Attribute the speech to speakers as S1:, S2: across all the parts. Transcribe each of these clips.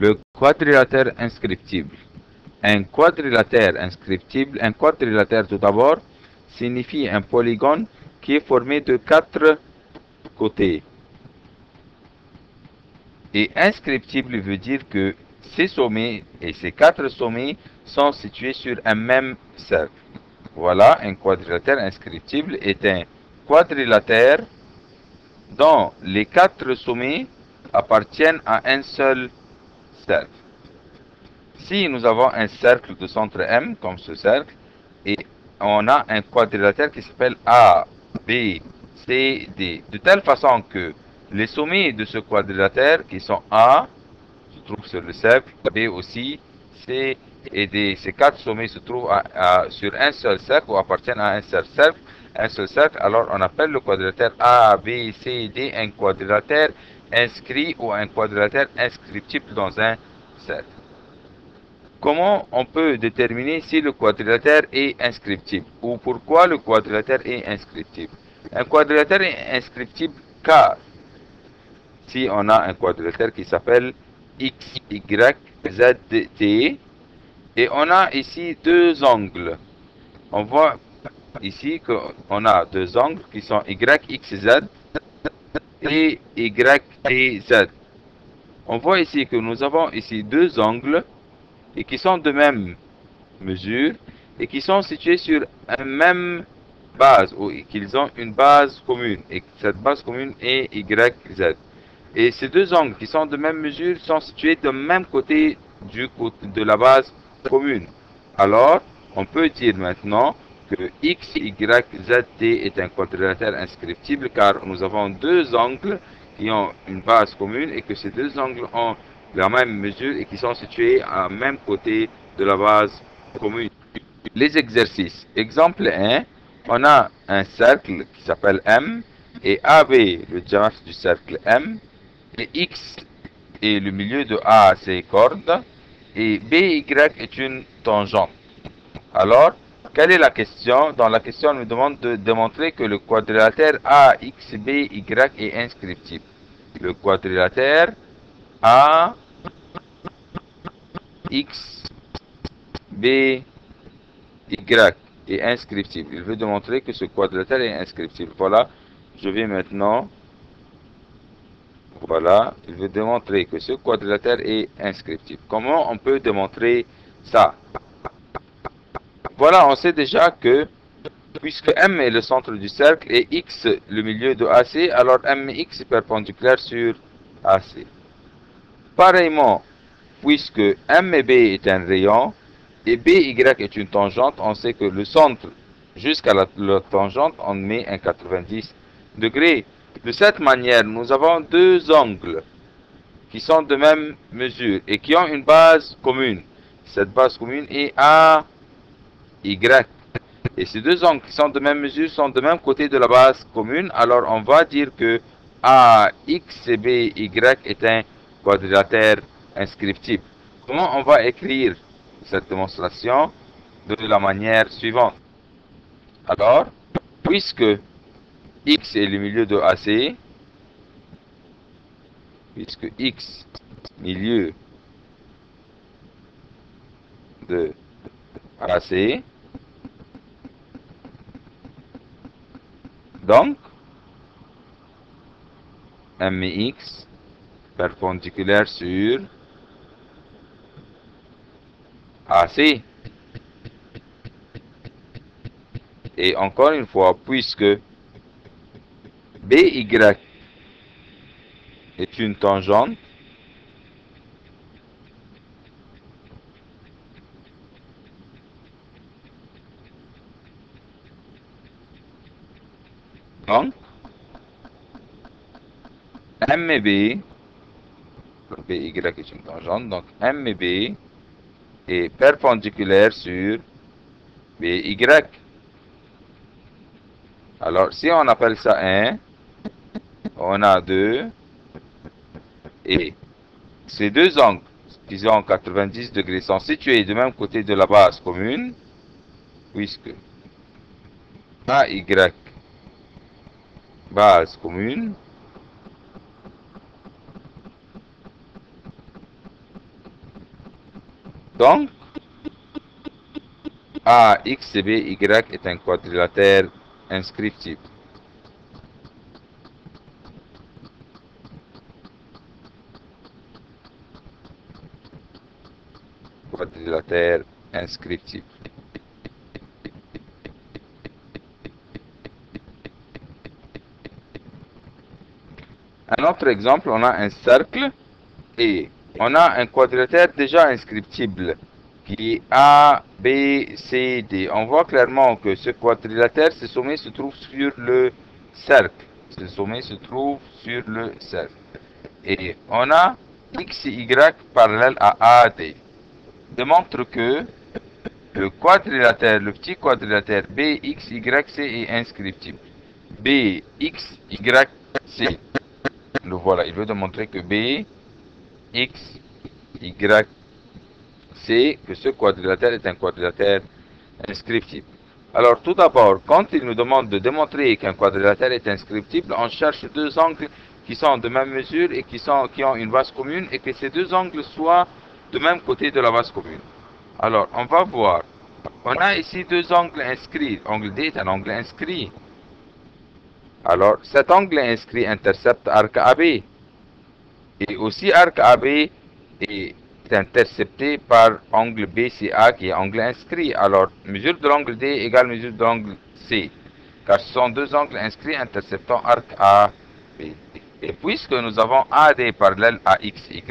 S1: Le quadrilatère inscriptible. Un quadrilatère tout d'abord signifie un polygone qui est formé de 4 côtés. Et inscriptible veut dire que ces sommets et ces 4 sommets sont situés sur un même cercle. Voilà, un quadrilatère inscriptible est un quadrilatère dont les 4 sommets appartiennent à un seul cercle. Si nous avons un cercle de centre M, comme ce cercle, et on a un quadrilatère qui s'appelle A, B, C, D, de telle façon que les sommets de ce quadrilatère, qui sont A, se trouvent sur le cercle, B aussi, C et D, ces 4 sommets se trouvent sur un seul cercle ou appartiennent à un seul cercle, alors on appelle le quadrilatère A, B, C, D un quadrilatère inscrit ou un quadrilatère inscriptible dans un cercle. Comment on peut déterminer si le quadrilatère est inscriptible ou pourquoi le quadrilatère est inscriptible? Un quadrilatère est inscriptible car si on a un quadrilatère qui s'appelle X, Y, Z, T et on a ici 2 angles. On voit ici qu'on a 2 angles qui sont Y, X, Z et Y, T, Z. On voit ici que nous avons ici 2 angles et qui sont de même mesure et qui sont situés sur une même base ou qu'ils ont une base commune et cette base commune est YZ. Et ces 2 angles qui sont de même mesure sont situés de même côté de la base commune. Alors, on peut dire maintenant que X, Y, Z, T est un quadrilatère inscriptible car nous avons 2 angles qui ont une base commune et que ces 2 angles ont la même mesure et qui sont situés à même côté de la base commune. Les exercices. Exemple 1, on a un cercle qui s'appelle M et AB, le diamètre du cercle M, et X est le milieu de A, ses cordes, et BY est une tangente. Alors, quelle est la question? Dans la question, on nous demande de démontrer que le quadrilatère AXBY est inscriptible. Le quadrilatère AXBY est inscriptible. Il veut démontrer que ce quadrilatère est inscriptible. Voilà, je vais maintenant... Voilà, il veut démontrer que ce quadrilatère est inscriptible. Comment on peut démontrer ça? Voilà, on sait déjà que puisque M est le centre du cercle et X le milieu de AC, alors MX est perpendiculaire sur AC. Pareillement, puisque MB est un rayon et BY est une tangente, on sait que le centre jusqu'à la tangente, on met un 90 degrés. De cette manière, nous avons 2 angles qui sont de même mesure et qui ont une base commune. Cette base commune est AY. Et ces 2 angles qui sont de même mesure sont de même côté de la base commune. Alors on va dire que AXBY est un quadrilatère inscriptible. Comment on va écrire cette démonstration? De la manière suivante. Alors, puisque X est le milieu de AC, puisque X milieu de AC, donc MX perpendiculaire sur AC. Et encore une fois, puisque BY est une tangente, donc MB, BY est une tangente, donc MB est perpendiculaire sur BY. Alors, si on appelle ça 1, on a 2, et ces 2 angles qui ont 90 degrés sont situés du même côté de la base commune, puisque AY, base commune, Donc, AXBY est un quadrilatère inscriptible. Quadrilatère inscriptible. Un autre exemple, on a un cercle et on a un quadrilatère déjà inscriptible qui est A, B, C, D. On voit clairement que ce quadrilatère, ce sommet se trouve sur le cercle. Ce sommet se trouve sur le cercle. Et on a X et Y parallèle à AD. Démontre que le quadrilatère, le petit quadrilatère BXYC est inscriptible. BXYC. Le voilà, il veut démontrer que BXYC, que ce quadrilatère est un quadrilatère inscriptible. Alors tout d'abord, quand il nous demande de démontrer qu'un quadrilatère est inscriptible, on cherche deux angles qui sont de même mesure et qui ont une base commune et que ces deux angles soient de même côté de la base commune. Alors, on va voir. On a ici deux angles inscrits. Angle D est un angle inscrit. Alors, cet angle inscrit intercepte arc AB. Et aussi arc AB est intercepté par angle BCA qui est angle inscrit. Alors, mesure de l'angle D égale mesure de l'angle C. Car ce sont deux angles inscrits interceptant arc AB. Et puisque nous avons AD parallèle à XY,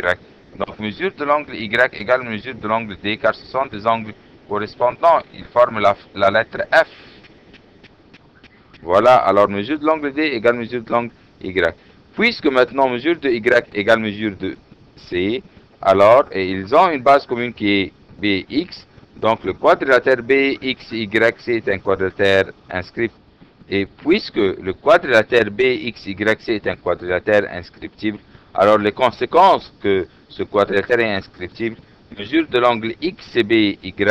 S1: donc mesure de l'angle Y égale mesure de l'angle D, car ce sont des angles correspondants. Ils forment la lettre F. Voilà, alors mesure de l'angle D égale mesure de l'angle Y. Puisque maintenant mesure de Y égale mesure de C, alors, et ils ont une base commune qui est BX, donc le quadrilatère BXYC est un quadrilatère inscriptible. Et puisque le quadrilatère BXYC est un quadrilatère inscriptible, alors les conséquences que ce quadrilatère est inscriptible, mesure de l'angle XCBY est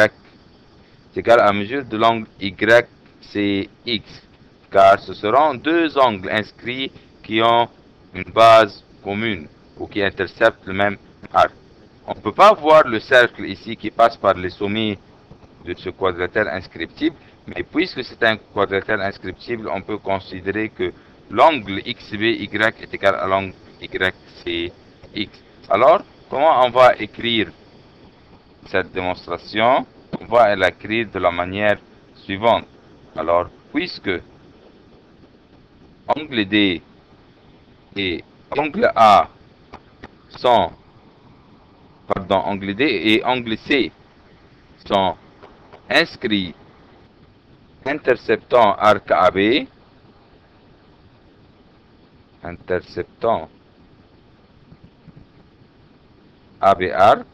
S1: égale à mesure de l'angle YCX, car ce seront deux angles inscrits qui ont une base commune ou qui interceptent le même arc. On ne peut pas voir le cercle ici qui passe par les sommets de ce quadrilatère inscriptible, mais puisque c'est un quadrilatère inscriptible, on peut considérer que l'angle XBY est égal à l'angle YCX. Alors, comment on va écrire cette démonstration? On va l'écrire de la manière suivante. Alors, puisque angle D et angle A sont, angle D et angle C sont inscrits interceptant arc AB, interceptant AB arc.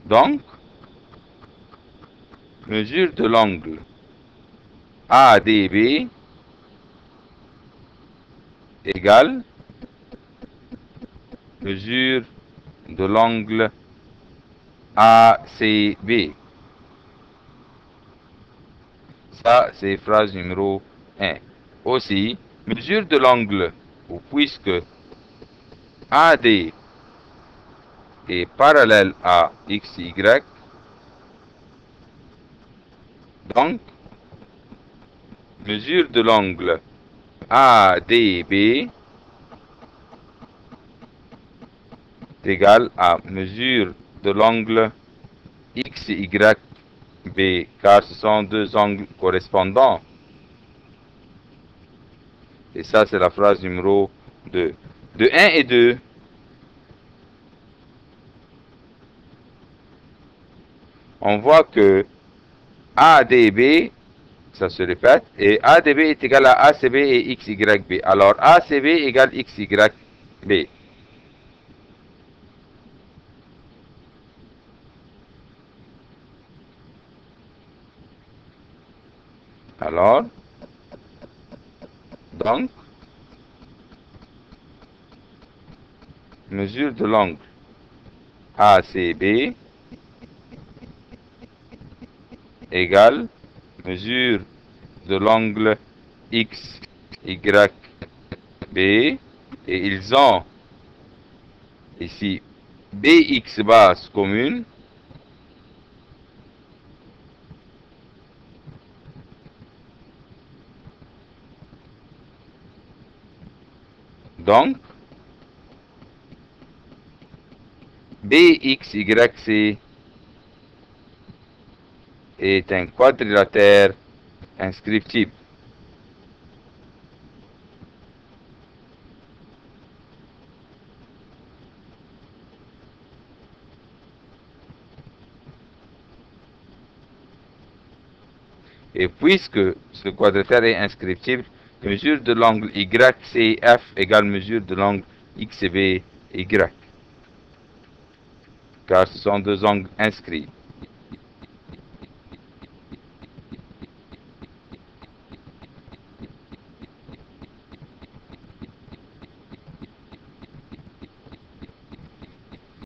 S1: Donc, mesure de l'angle ADB égale mesure de l'angle ACB. Ça, c'est phrase numéro 1. Aussi, mesure de l'angle, ou puisque AD est parallèle à XY, donc, mesure de l'angle ADB est égal à mesure de l'angle XYB, car ce sont deux angles correspondants. Et ça, c'est la phrase numéro 2. De 1 et 2, on voit que ADB, ça se répète, et ADB est égal à ACB et XYB. Alors, ACB égale XYB. Alors, donc, mesure de l'angle ACB égale mesure de l'angle XYB, et ils ont ici BX base commune donc BXYC est un quadrilatère inscriptible. Et puisque ce quadrilatère est inscriptible, mesure de l'angle YCF égale mesure de l'angle XBY. Car ce sont deux angles inscrits.